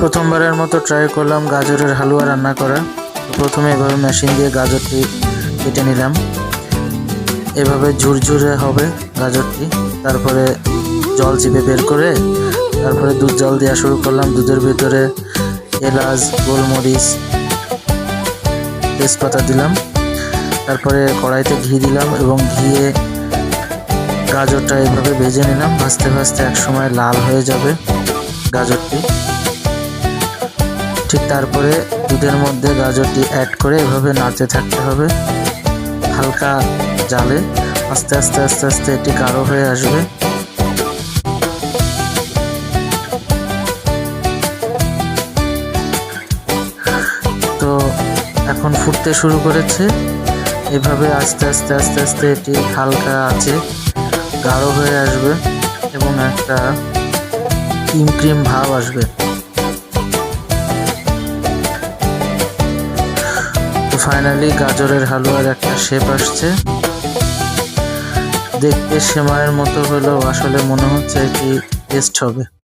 প্রথমবারের মতো ট্রাই করলাম গাজরের হালুয়া রান্না করা। প্রথমে এভাবে মেশিন দিয়ে গাজরটি কেটে নিলাম, এভাবে ঝুরঝুরে হবে গাজরটি। তারপরে জল চিপে বের করে তারপরে দুধ জল দেওয়া শুরু করলাম। দুধের ভিতরে এলাচ, গোলমরিচ, তেজপাতা দিলাম। তারপরে কড়াইতে ঘি দিলাম এবং ঘিয়ে গাজরটা এভাবে ভেজে নিলাম। ভাজতে ভাজতে একসময় লাল হয়ে যাবে গাজরটি। ঠিক তারপরে দুধের মধ্যে গাজরটি অ্যাড করে এভাবে নাড়তে থাকতে হবে হালকা জালে। আস্তে আস্তে আস্তে আস্তে এটি গাঢ় হয়ে আসবে। তো এখন ফুটতে শুরু করেছে। এভাবে আস্তে আস্তে আস্তে আস্তে এটি হালকা আছে গাঢ় হয়ে আসবে এবং একটা ক্রিম ক্রিম ভাব আসবে। তো ফাইনালি গাজরের হালুয়ার একটা শেপ আসছে। দেখতে সেমাইয়ের মতো হলেও আসলে মনে হচ্ছে এটি টেস্ট হবে।